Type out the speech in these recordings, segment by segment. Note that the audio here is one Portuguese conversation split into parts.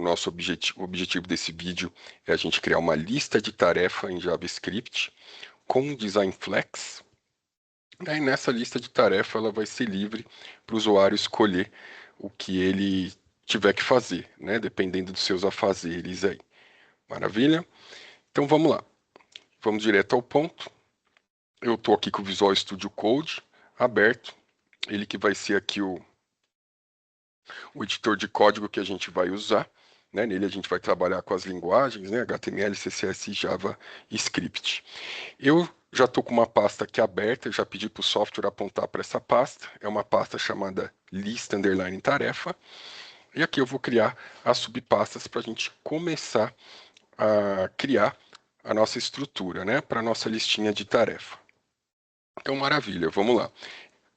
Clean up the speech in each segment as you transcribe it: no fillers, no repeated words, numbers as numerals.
o objetivo desse vídeo é a gente criar uma lista de tarefa em JavaScript com DesignFlex. Aí nessa lista de tarefa ela vai ser livre para o usuário escolher o que ele tiver que fazer, né? Dependendo dos seus afazeres aí. Maravilha? Então vamos lá. Vamos direto ao ponto. Eu estou aqui com o Visual Studio Code aberto. Ele que vai ser aqui o editor de código que a gente vai usar. Né? Nele a gente vai trabalhar com as linguagens, né? HTML, CSS e JavaScript. Eu já estou com uma pasta aqui aberta, já pedi para o software apontar para essa pasta. É uma pasta chamada lista_tarefa. E aqui eu vou criar as subpastas para a gente começar a criar a nossa estrutura, né? Para a nossa listinha de tarefa. Então, maravilha, vamos lá.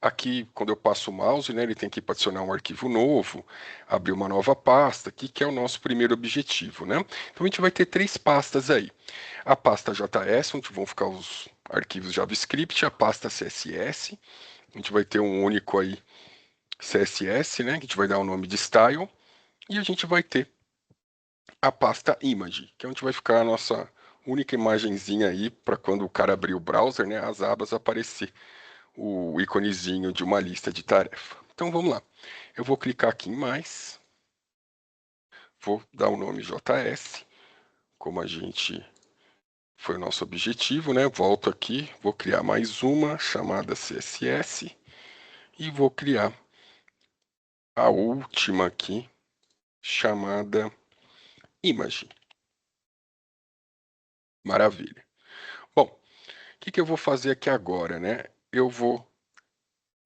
Aqui, quando eu passo o mouse, né, ele tem que ir para adicionar um arquivo novo, abrir uma nova pasta, aqui que é o nosso primeiro objetivo, né? Então a gente vai ter 3 pastas aí. A pasta JS, onde vão ficar os arquivos JavaScript, a pasta CSS, a gente vai ter um único aí CSS, né, que a gente vai dar o nome de style, e a gente vai ter a pasta image, que é onde vai ficar a nossa única imagenzinha aí para quando o cara abrir o browser, né, as abas aparecer o íconezinho de uma lista de tarefa. Então vamos lá. Eu vou clicar aqui em mais. Vou dar o nome JS, como a gente foi o nosso objetivo, né? Volto aqui, vou criar mais uma chamada CSS e vou criar a última aqui chamada image. Maravilha. Bom, o que eu vou fazer aqui agora, né? Eu vou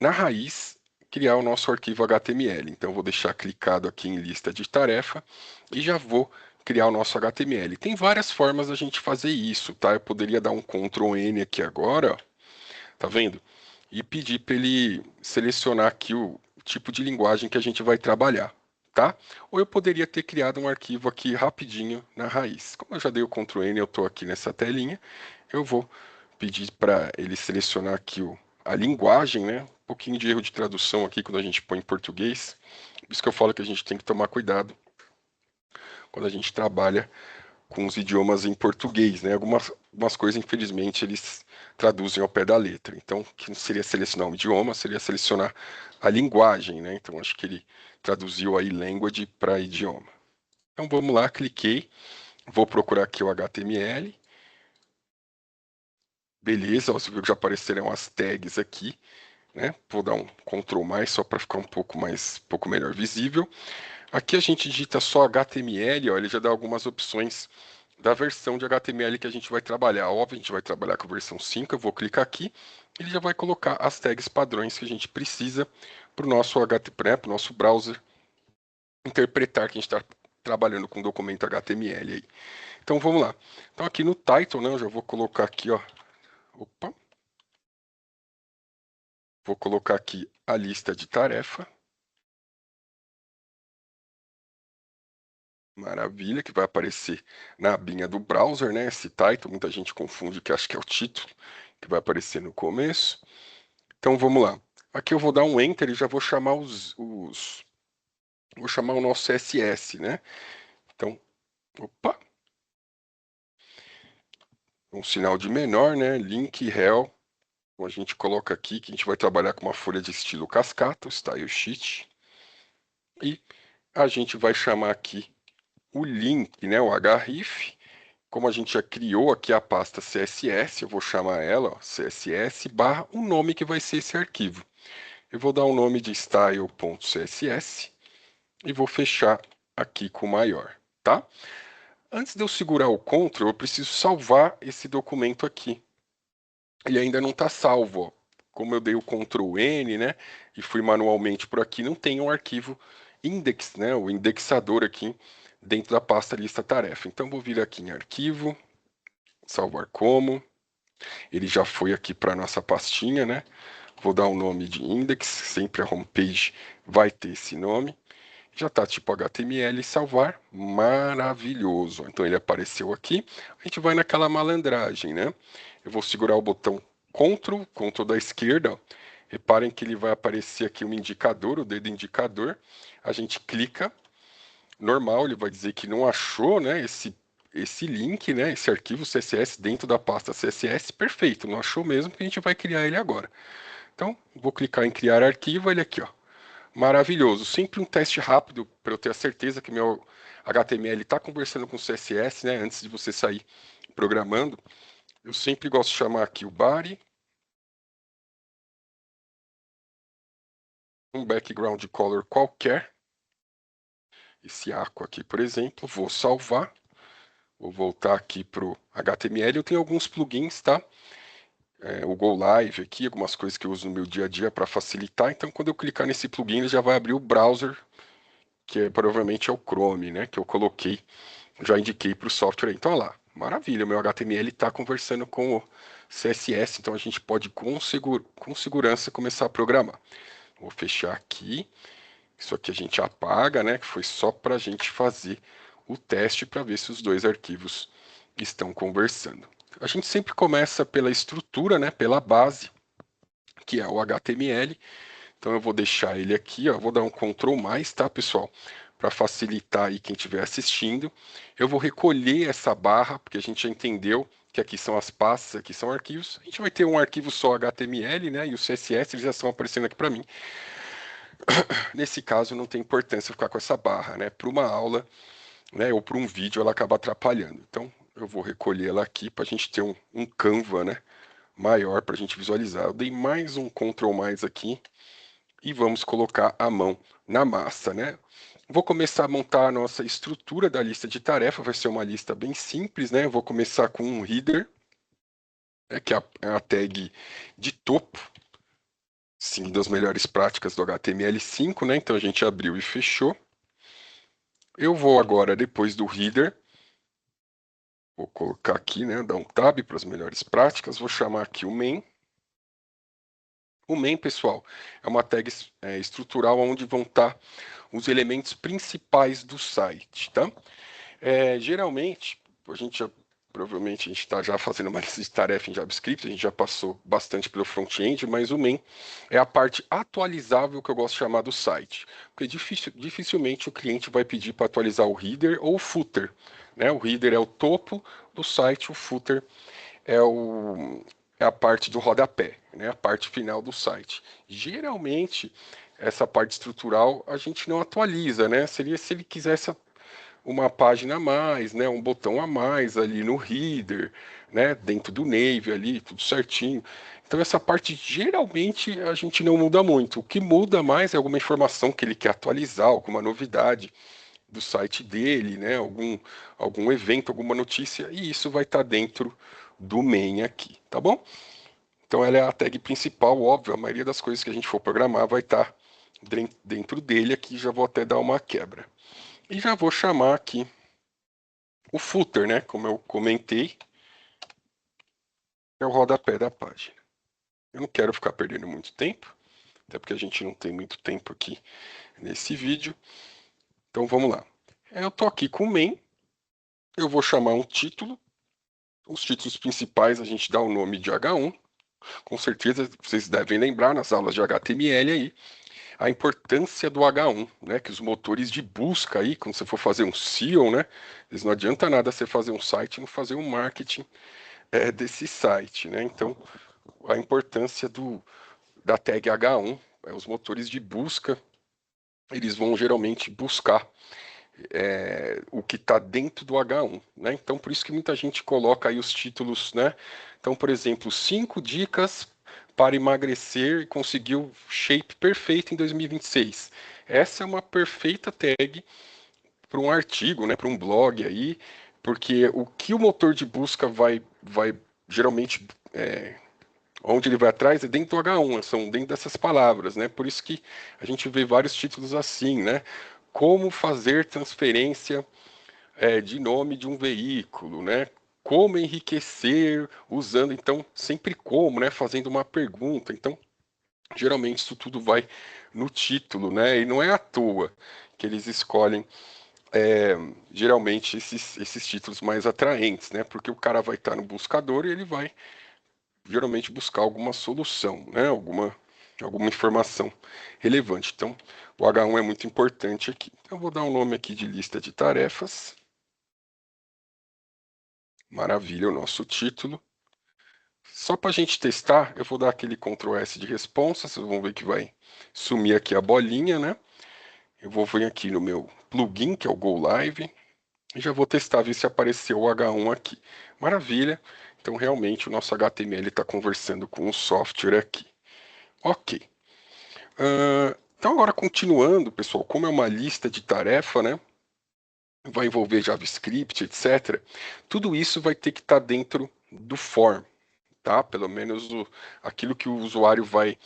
na raiz criar o nosso arquivo HTML. Então, eu vou deixar clicado aqui em lista de tarefa e já vou criar o nosso HTML. Tem várias formas da gente fazer isso, tá? Eu poderia dar um Ctrl N aqui agora, ó, tá vendo? E pedir para ele selecionar aqui o tipo de linguagem que a gente vai trabalhar, tá? Ou eu poderia ter criado um arquivo aqui rapidinho na raiz. Como eu já dei o Ctrl N, eu estou aqui nessa telinha, eu vou pedir para ele selecionar aqui a linguagem, né? Um pouquinho de erro de tradução aqui quando a gente põe em português. Por isso que eu falo que a gente tem que tomar cuidado quando a gente trabalha com os idiomas em português, né? Algumas coisas, infelizmente, eles traduzem ao pé da letra. Então, que não seria selecionar um idioma, seria selecionar a linguagem, né? Então, acho que ele traduziu aí language para idioma. Então, vamos lá, cliquei. Vou procurar aqui o HTML. Beleza, você viu que já apareceram as tags aqui, né? Vou dar um Ctrl mais só para ficar um pouco melhor visível. Aqui a gente digita só HTML, ó, ele já dá algumas opções da versão de HTML que a gente vai trabalhar. Óbvio, a gente vai trabalhar com a versão 5, eu vou clicar aqui, ele já vai colocar as tags padrões que a gente precisa para o nosso HTML, para o nosso browser interpretar que a gente está trabalhando com documento HTML aí. Então vamos lá. Então aqui no title, né, eu já vou colocar aqui, ó. Opa. Vou colocar aqui a lista de tarefa. Maravilha, que vai aparecer na abinha do browser, né? Esse title, muita gente confunde que acha que é o título, que vai aparecer no começo. Então vamos lá. Aqui eu vou dar um Enter e já vou chamar vou chamar o nosso CSS, né? Então, opa. Um sinal de menor, né? Link rel. Então, a gente coloca aqui que a gente vai trabalhar com uma folha de estilo cascata, style sheet. E a gente vai chamar aqui o link, né? O href. Como a gente já criou aqui a pasta CSS, eu vou chamar ela, ó, CSS barra o nome que vai ser esse arquivo. Eu vou dar o nome de style.css e vou fechar aqui com maior, tá? Antes de eu segurar o Ctrl, eu preciso salvar esse documento aqui. Ele ainda não está salvo, ó. Como eu dei o Ctrl N, né, e fui manualmente por aqui, não tem um arquivo index, né, o indexador aqui dentro da pasta lista tarefa. Então vou vir aqui em arquivo, salvar como. Ele já foi aqui para nossa pastinha, né? Vou dar um nome de index, sempre a homepage vai ter esse nome. Já está tipo HTML, salvar, maravilhoso. Então ele apareceu aqui, a gente vai naquela malandragem, né? Eu vou segurar o botão Ctrl da esquerda, ó. Reparem que ele vai aparecer aqui um indicador, o dedo indicador. A gente clica normal, ele vai dizer que não achou, né, esse link, né, esse arquivo CSS dentro da pasta CSS, perfeito, não achou mesmo, que a gente vai criar ele agora. Então, vou clicar em criar arquivo, ele aqui, ó. Maravilhoso. Sempre um teste rápido para eu ter a certeza que meu HTML está conversando com o CSS, né, antes de você sair programando. Eu sempre gosto de chamar aqui o body, um background color qualquer, esse aqua aqui, por exemplo, vou salvar, vou voltar aqui para o HTML, eu tenho alguns plugins, tá? O Go Live aqui, algumas coisas que eu uso no meu dia a dia para facilitar, então quando eu clicar nesse plugin, ele já vai abrir o browser, que provavelmente é o Chrome, né, que eu coloquei, já indiquei para o software. Então, olha lá, maravilha, meu HTML está conversando com o CSS, então a gente pode com segurança começar a programar. Vou fechar aqui. Isso aqui a gente apaga, né? Que foi só para a gente fazer o teste para ver se os dois arquivos estão conversando. A gente sempre começa pela estrutura, né? Pela base, que é o HTML. Então eu vou deixar ele aqui, ó. Vou dar um Ctrl+, tá, pessoal? Para facilitar aí quem estiver assistindo. Eu vou recolher essa barra, porque a gente já entendeu que aqui são as pastas, aqui são arquivos. A gente vai ter um arquivo só HTML, né? E o CSS eles já estão aparecendo aqui para mim. Nesse caso, não tem importância ficar com essa barra, né? Para uma aula, né? Ou para um vídeo, ela acaba atrapalhando. Então, eu vou recolher ela aqui para a gente ter um Canva, né? Maior para a gente visualizar. Eu dei mais um Ctrl mais aqui e vamos colocar a mão na massa, né? Vou começar a montar a nossa estrutura da lista de tarefa. Vai ser uma lista bem simples, né? Vou começar com um header, né? Que é a tag de topo. Sim, das melhores práticas do HTML5, né? Então a gente abriu e fechou. Eu vou agora, depois do header, vou colocar aqui, né? Dar um tab para as melhores práticas. Vou chamar aqui o main. O main, pessoal, é uma tag estrutural onde vão estar os elementos principais do site, tá? Geralmente, a gente já, provavelmente a gente está já fazendo uma lista de tarefa em JavaScript, a gente já passou bastante pelo front-end, mas o main é a parte atualizável que eu gosto de chamar do site. Porque dificilmente o cliente vai pedir para atualizar o header ou o footer, né? O header é o topo do site, o footer é, é a parte do rodapé, né? A parte final do site. Geralmente, essa parte estrutural a gente não atualiza, né? Seria se ele quisesse uma página a mais, né, um botão a mais ali no header, né, dentro do Navy ali, tudo certinho. Então essa parte geralmente a gente não muda muito. O que muda mais é alguma informação que ele quer atualizar, alguma novidade do site dele, né, algum evento, alguma notícia, e isso vai estar dentro do main aqui, tá bom? Então ela é a tag principal, óbvio, a maioria das coisas que a gente for programar vai estar dentro dele aqui, já vou até dar uma quebra. E já vou chamar aqui o footer, né? Como eu comentei, é o rodapé da página. Eu não quero ficar perdendo muito tempo, até porque a gente não tem muito tempo aqui nesse vídeo. Então vamos lá. Eu tô aqui com o main, eu vou chamar um título. Os títulos principais a gente dá o nome de H1. Com certeza vocês devem lembrar nas aulas de HTML aí a importância do H1, né? Que os motores de busca aí, quando você for fazer um SEO, né? Eles não adianta nada você fazer um site e não fazer um marketing desse site, né? Então, a importância da tag H1, os motores de busca, eles vão geralmente buscar o que está dentro do H1, né? Então, por isso que muita gente coloca aí os títulos, né? Então, por exemplo, 5 dicas para emagrecer e conseguir o shape perfeito em 2026. Essa é uma perfeita tag para um artigo, né? Para um blog aí, porque o que o motor de busca vai geralmente onde ele vai atrás é dentro do H1, são dentro dessas palavras, né? Por isso que a gente vê vários títulos assim, né? Como fazer transferência de nome de um veículo, né? Como enriquecer usando, então, sempre como, né? Fazendo uma pergunta. Então, geralmente isso tudo vai no título, né? E não é à toa que eles escolhem geralmente esses títulos mais atraentes, né? Porque o cara vai estar no buscador e ele vai geralmente buscar alguma solução, né? alguma informação relevante. Então, o H1 é muito importante aqui. Então, eu vou dar um nome aqui de lista de tarefas. Maravilha, o nosso título. Só para a gente testar, eu vou dar aquele Ctrl S de responsa. Vocês vão ver que vai sumir aqui a bolinha, né? Eu vou vir aqui no meu plugin, que é o Go Live, e já vou testar, ver se apareceu o H1 aqui. Maravilha. Então, realmente, o nosso HTML está conversando com o software aqui. Ok. Então, agora continuando, pessoal, como é uma lista de tarefa, né? Vai envolver JavaScript, etc. Tudo isso vai ter que estar dentro do form, tá? Pelo menos aquilo que o usuário vai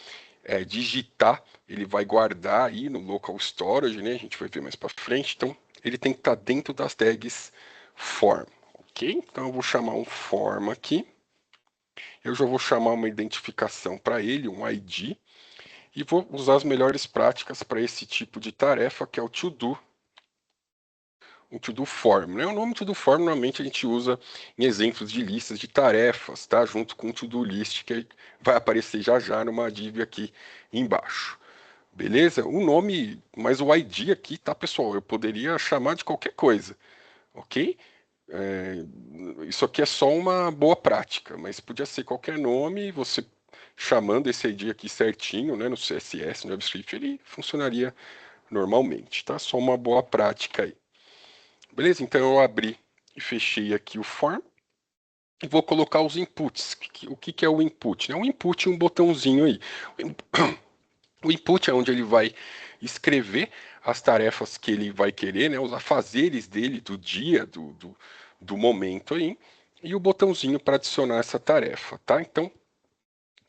digitar, ele vai guardar aí no local storage, né? A gente vai ver mais para frente. Então, ele tem que estar dentro das tags form, ok? Então, eu vou chamar um form aqui. Eu já vou chamar uma identificação para ele, um ID. E vou usar as melhores práticas para esse tipo de tarefa, que é o to-do, um to-do form, né? O nome to-do form normalmente a gente usa em exemplos de listas de tarefas, tá? Junto com o to-do list, que vai aparecer já já numa div aqui embaixo. Beleza? O nome, mas o ID aqui, tá, pessoal? Eu poderia chamar de qualquer coisa, ok? É, isso aqui é só uma boa prática, mas podia ser qualquer nome, você chamando esse ID aqui certinho, né, no CSS, no JavaScript, ele funcionaria normalmente, tá? Só uma boa prática aí. Beleza? Então eu abri e fechei aqui o form e vou colocar os inputs. O que é o input? É um input e um botãozinho aí. O input é onde ele vai escrever as tarefas que ele vai querer, né, os afazeres dele do dia, do momento aí, e o botãozinho para adicionar essa tarefa, tá? Então,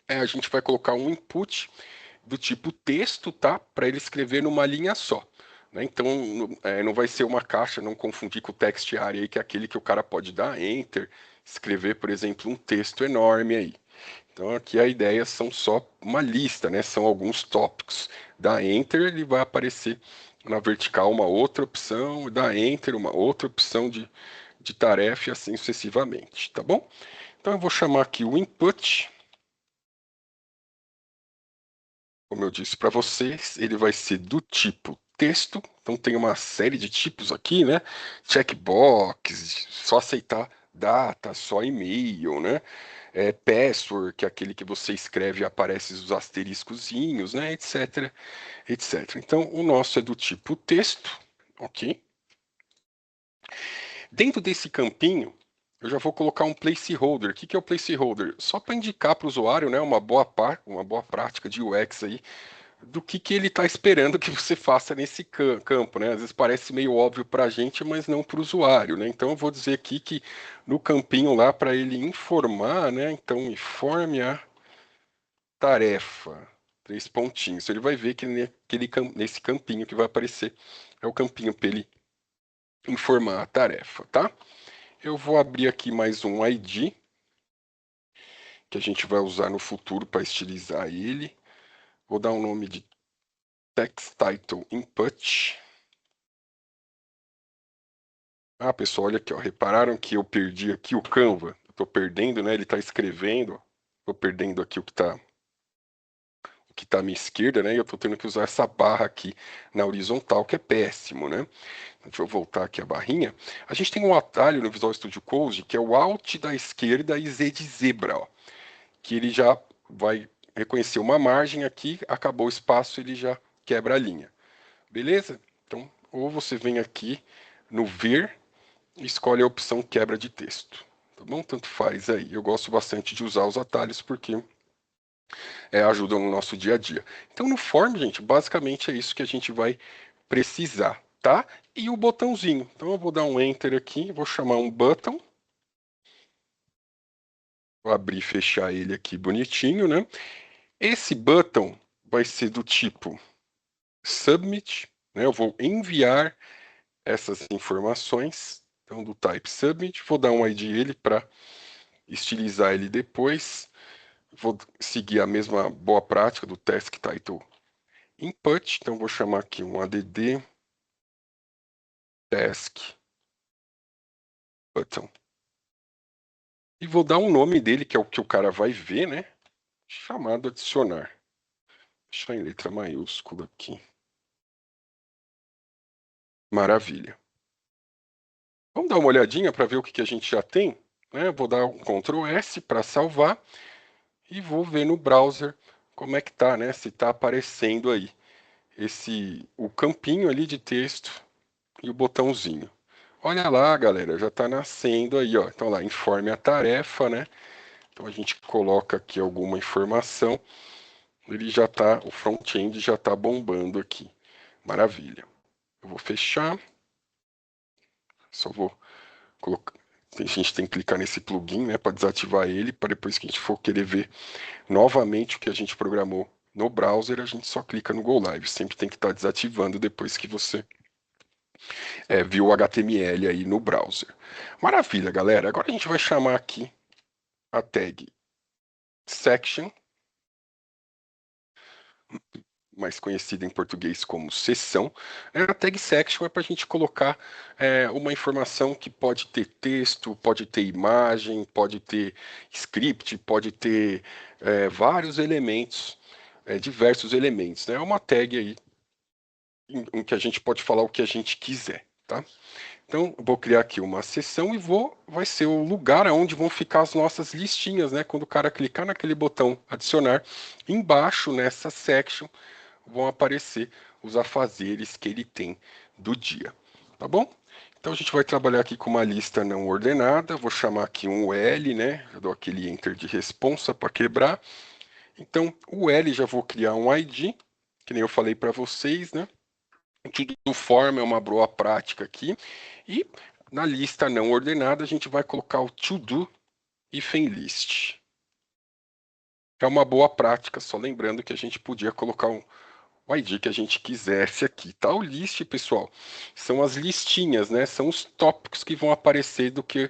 a gente vai colocar um input do tipo texto, tá? Para ele escrever numa linha só. Né? Então, não vai ser uma caixa, não confundir com o text area, que é aquele que o cara pode dar enter, escrever, por exemplo, um texto enorme aí. Então, aqui a ideia são só uma lista, né? São alguns tópicos. Dá enter, ele vai aparecer na vertical uma outra opção, dá enter, uma outra opção de tarefa e assim sucessivamente, tá bom? Então, eu vou chamar aqui o input. Como eu disse para vocês, ele vai ser do tipo texto. Então tem uma série de tipos aqui, né? Checkbox, só aceitar data, só e-mail, né? Password, que é aquele que você escreve e aparece os asteriscozinhos, né? Etc, etc. Então o nosso é do tipo texto, ok? Dentro desse campinho, eu já vou colocar um placeholder. O que é o placeholder? Só para indicar para o usuário, né, uma boa prática de UX aí, do que ele está esperando que você faça nesse campo, né? Às vezes parece meio óbvio para a gente, mas não para o usuário, né? Então eu vou dizer aqui que no campinho lá para ele informar, né? Então informe a tarefa, três pontinhos. Ele vai ver que nesse campinho que vai aparecer é o campinho para ele informar a tarefa, tá? Eu vou abrir aqui mais um ID que a gente vai usar no futuro para estilizar ele. Vou dar um nome de text title input. Ah, pessoal, olha aqui, ó. Repararam que eu perdi aqui o Canva? Estou perdendo, né? Ele está escrevendo. Estou perdendo aqui o que tá à minha esquerda, né? E eu estou tendo que usar essa barra aqui na horizontal, que é péssimo, né? Deixa eu voltar aqui a barrinha. A gente tem um atalho no Visual Studio Code que é o Alt da esquerda e Z de zebra, ó. Que ele já vai reconhecer uma margem aqui, acabou o espaço, ele já quebra a linha. Beleza? Então, ou você vem aqui no ver e escolhe a opção quebra de texto. Tá bom? Tanto faz aí. Eu gosto bastante de usar os atalhos porque ajudam no nosso dia a dia. Então, no form, gente, basicamente é isso que a gente vai precisar, tá? E o botãozinho. Então, eu vou dar um enter aqui, vou chamar um button. Vou abrir e fechar ele aqui bonitinho, né? Esse button vai ser do tipo submit, né? Eu vou enviar essas informações. Então, do type submit, vou dar um ID ele para estilizar ele depois. Vou seguir a mesma boa prática do task title input. Então, vou chamar aqui um add task button. E vou dar um nome dele, que é o que o cara vai ver, né? Chamado adicionar. deixar em letra maiúscula aqui. Maravilha. Vamos dar uma olhadinha para ver o que a gente já tem, né? Vou dar um Ctrl S para salvar e vou ver no browser como é que tá, né? Se tá aparecendo aí o campinho ali de texto e o botãozinho. Olha lá, galera, já tá nascendo aí, ó. Então lá, informe a tarefa, né? Então a gente coloca aqui alguma informação, ele já tá, o front-end já tá bombando aqui. Maravilha. Eu vou fechar. Só vou colocar. A gente tem que clicar nesse plugin, né, para desativar ele, para depois que a gente for querer ver novamente o que a gente programou no browser, a gente só clica no Go Live. Sempre tem que estar desativando depois que você viu o HTML aí no browser. Maravilha, galera. Agora a gente vai chamar aqui a tag section, mais conhecida em português como seção. A tag section é para a gente colocar uma informação que pode ter texto, pode ter imagem, pode ter script, pode ter vários elementos, diversos elementos. Né? É uma tag aí em que a gente pode falar o que a gente quiser, tá? Então, eu vou criar aqui uma seção e vai ser o lugar onde vão ficar as nossas listinhas, né? Quando o cara clicar naquele botão adicionar, embaixo nessa section vão aparecer os afazeres que ele tem do dia, tá bom? Então a gente vai trabalhar aqui com uma lista não ordenada, vou chamar aqui um L, né? Eu dou aquele enter de responsa para quebrar. Então, o L já vou criar um ID, que nem eu falei para vocês, né? Tudo no form é uma boa prática aqui. E na lista não ordenada, a gente vai colocar o to-do hífen list. É uma boa prática, só lembrando que a gente podia colocar o ID que a gente quisesse aqui. Tá? O list, pessoal, são as listinhas, né? São os tópicos que vão aparecer do que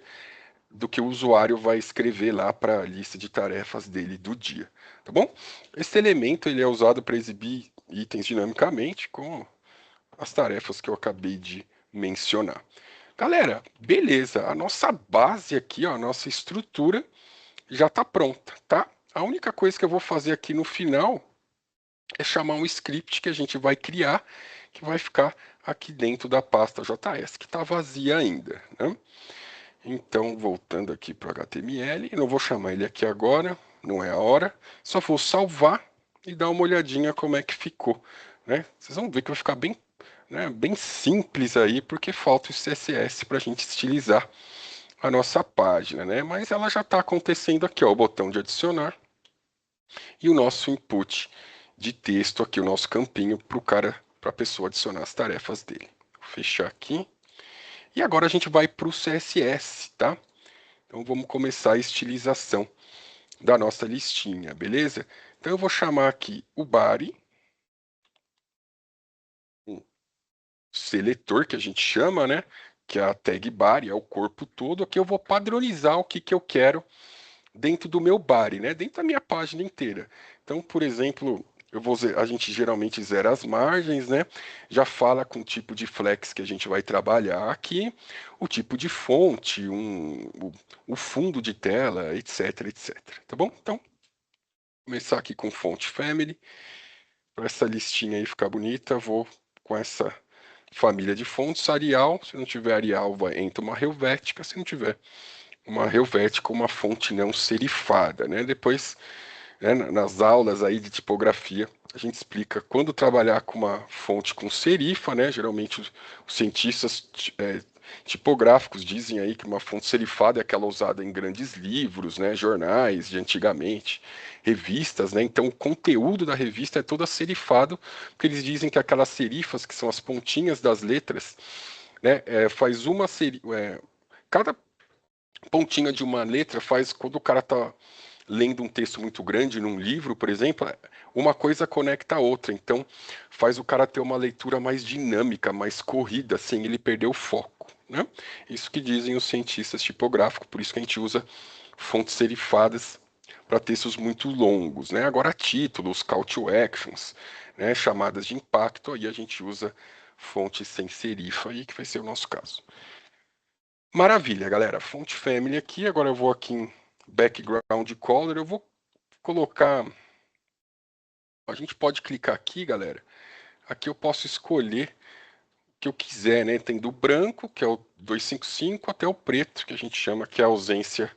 o usuário vai escrever lá para a lista de tarefas dele do dia. Tá bom? Esse elemento ele é usado para exibir itens dinamicamente, com as tarefas que eu acabei de mencionar. Galera, beleza. A nossa base aqui, ó, a nossa estrutura já está pronta, tá? A única coisa que eu vou fazer aqui no final é chamar um script que a gente vai criar, que vai ficar aqui dentro da pasta JS, que está vazia ainda, né? Então, voltando aqui para o HTML, eu não vou chamar ele aqui agora, não é a hora, só vou salvar e dar uma olhadinha como é que ficou, né? Vocês vão ver que vai ficar bem, né, bem simples aí, porque falta o CSS para a gente estilizar a nossa página, né? Mas ela já está acontecendo aqui, ó, o botão de adicionar e o nosso input de texto aqui, o nosso campinho para a pessoa adicionar as tarefas dele. Vou fechar aqui. E agora a gente vai para o CSS, tá? Então vamos começar a estilização da nossa listinha, beleza? Então eu vou chamar aqui o body, um seletor que a gente chama, né? Que é a tag body, é o corpo todo. Aqui eu vou padronizar o que eu quero dentro do meu body, né? Dentro da minha página inteira. Então, por exemplo, a gente geralmente zera as margens, né? Já fala com o tipo de flex que a gente vai trabalhar aqui, o tipo de fonte, o fundo de tela, etc, etc. Tá bom? Então, começar aqui com font family. Para essa listinha aí ficar bonita, vou com essa família de fontes, Arial. Se não tiver Arial, entra uma Helvética. Se não tiver uma Helvética, uma fonte não serifada, né? Depois, né, nas aulas aí de tipografia, a gente explica quando trabalhar com uma fonte com serifa, né? Geralmente os cientistas tipográficos dizem aí que uma fonte serifada é aquela usada em grandes livros, né? Jornais de antigamente, revistas, né? Então o conteúdo da revista é todo serifado, porque eles dizem que aquelas serifas, que são as pontinhas das letras, né? Faz uma cada pontinha de uma letra faz quando o cara está lendo um texto muito grande num livro, por exemplo, uma coisa conecta a outra. Então, faz o cara ter uma leitura mais dinâmica, mais corrida, sem ele perder o foco, né? Isso que dizem os cientistas tipográficos, por isso que a gente usa fontes serifadas para textos muito longos, né? Agora, títulos, call to actions, né? Chamadas de impacto, aí a gente usa fontes sem serifa, aí que vai ser o nosso caso. Maravilha, galera. Font Family aqui. Agora eu vou aqui em Background Color. Eu vou colocar A gente pode clicar aqui, galera. Aqui eu posso escolher o que eu quiser, né? Tem do branco, que é o 255, até o preto, que a gente chama que é a ausência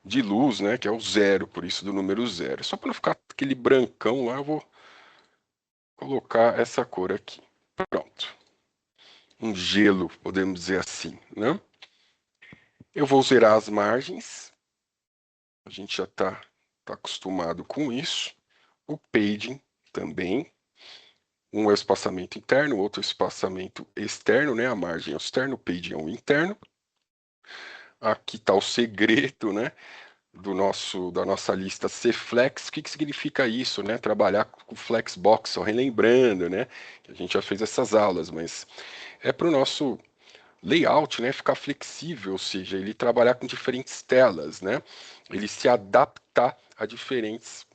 de luz, né? Que é o zero, por isso do número zero. Só para não ficar aquele brancão lá, eu vou colocar essa cor aqui. Pronto. Um gelo, podemos dizer assim, né? Eu vou zerar as margens. A gente já tá acostumado com isso. O paging também. Um é o espaçamento interno, o outro é o espaçamento externo, né? A margem é o externo, o paging é o interno. Aqui está o segredo, né? Da nossa lista C-Flex. O que significa isso, né? Trabalhar com Flexbox, só relembrando, né? Que a gente já fez essas aulas, mas é para o nosso layout, né? Ficar flexível, ou seja, ele trabalhar com diferentes telas, né? Ele se adaptar a diferentes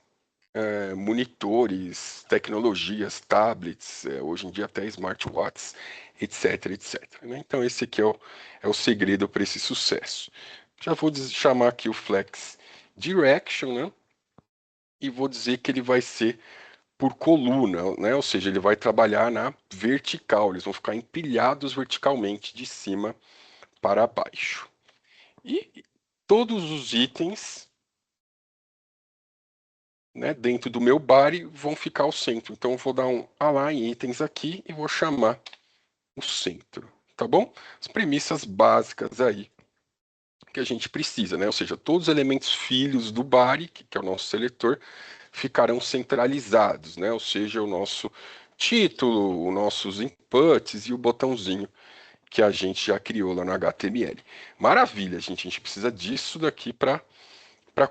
monitores, tecnologias, tablets, hoje em dia até smartwatches, etc, etc. Né? Então esse aqui é o segredo para esse sucesso. Já vou chamar aqui o Flex Direction, né? E vou dizer que ele vai ser por coluna, né? Ou seja, ele vai trabalhar na vertical, eles vão ficar empilhados verticalmente de cima para baixo. E todos os itens, né, dentro do meu body vão ficar ao centro. Então eu vou dar um align itens aqui e vou chamar o centro, tá bom? As premissas básicas aí que a gente precisa, né? Ou seja, todos os elementos filhos do body, que é o nosso seletor, ficarão centralizados, né? Ou seja, o nosso título, os nossos inputs e o botãozinho que a gente já criou lá no HTML. Maravilha, gente. A gente precisa disso daqui para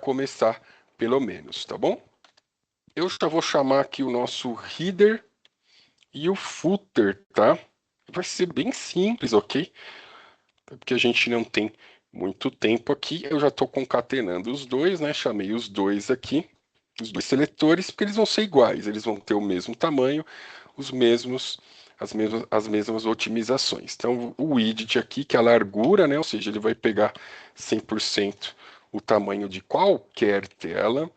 começar, pelo menos, tá bom? Eu já vou chamar aqui o nosso header e o footer, tá? Vai ser bem simples, ok? Porque a gente não tem muito tempo aqui. Eu já estou concatenando os dois, né? Chamei os dois aqui, os dois seletores, porque eles vão ser iguais, eles vão ter o mesmo tamanho, os mesmos, as mesmas otimizações. Então, o widget aqui, que é a largura, né? Ou seja, ele vai pegar 100% o tamanho de qualquer tela.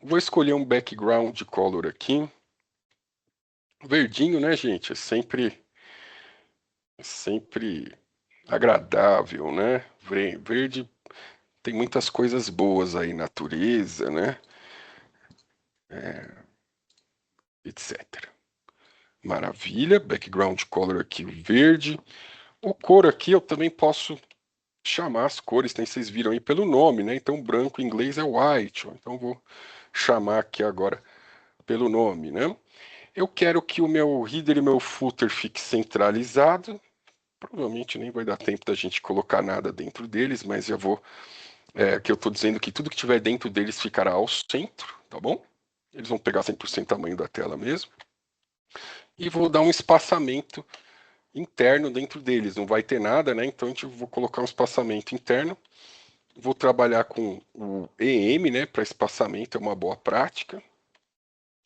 Vou escolher um background color aqui. Verdinho, né, gente? É sempre agradável, né? Verde tem muitas coisas boas aí, natureza, né? Etc. Maravilha. Background color aqui, verde. O cor aqui eu também posso chamar as cores, né? Vocês viram aí pelo nome, né? Então, branco em inglês é white. Então, vou chamar aqui agora pelo nome, né? Eu quero que o meu header e meu footer fique centralizado. Provavelmente nem vai dar tempo da gente colocar nada dentro deles, mas já vou. Que eu estou dizendo que tudo que tiver dentro deles ficará ao centro, tá bom? Eles vão pegar 100% tamanho da tela mesmo. E vou dar um espaçamento interno dentro deles. Não vai ter nada, né? Então vou colocar um espaçamento interno. Vou trabalhar com o EM, né? Para espaçamento, é uma boa prática.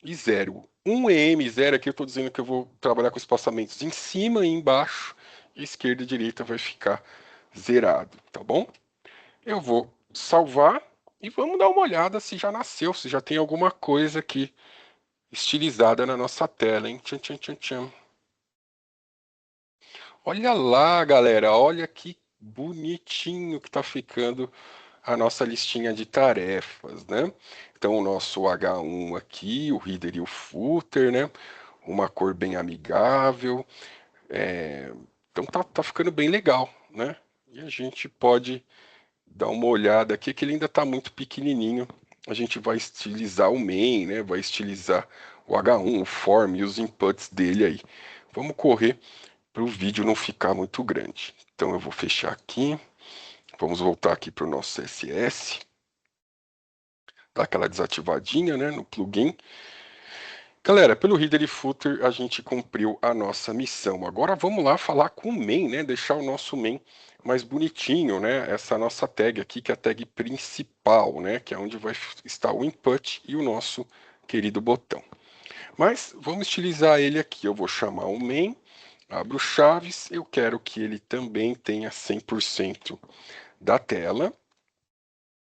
E zero. Um EM, zero aqui eu estou dizendo que eu vou trabalhar com espaçamentos em cima e embaixo. Esquerda e direita vai ficar zerado, tá bom? Eu vou salvar e vamos dar uma olhada se já nasceu, se já tem alguma coisa aqui estilizada na nossa tela, hein? Tchan, tchan, tchan, tchan. Olha lá, galera, olha que bonitinho que tá ficando a nossa listinha de tarefas, né? Então, o nosso H1 aqui, o header e o footer, né? Uma cor bem amigável. Então, tá ficando bem legal, né? E a gente pode dar uma olhada aqui, que ele ainda está muito pequenininho. A gente vai estilizar o main, né? Vai estilizar o H1, o form e os inputs dele aí. Vamos correr para o vídeo não ficar muito grande. Então eu vou fechar aqui. Vamos voltar aqui para o nosso CSS. Dar aquela desativadinha, né, no plugin. Galera, pelo header e footer a gente cumpriu a nossa missão. Agora vamos lá falar com o main, né? Deixar o nosso main mais bonitinho, né? Essa nossa tag aqui, que é a tag principal, né? Que é onde vai estar o input e o nosso querido botão. Mas vamos estilizar ele aqui. Eu vou chamar o main, abro chaves, eu quero que ele também tenha 100% da tela,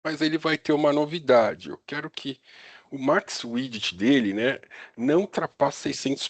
mas ele vai ter uma novidade. Eu quero que o max widget dele, né, não ultrapassa 600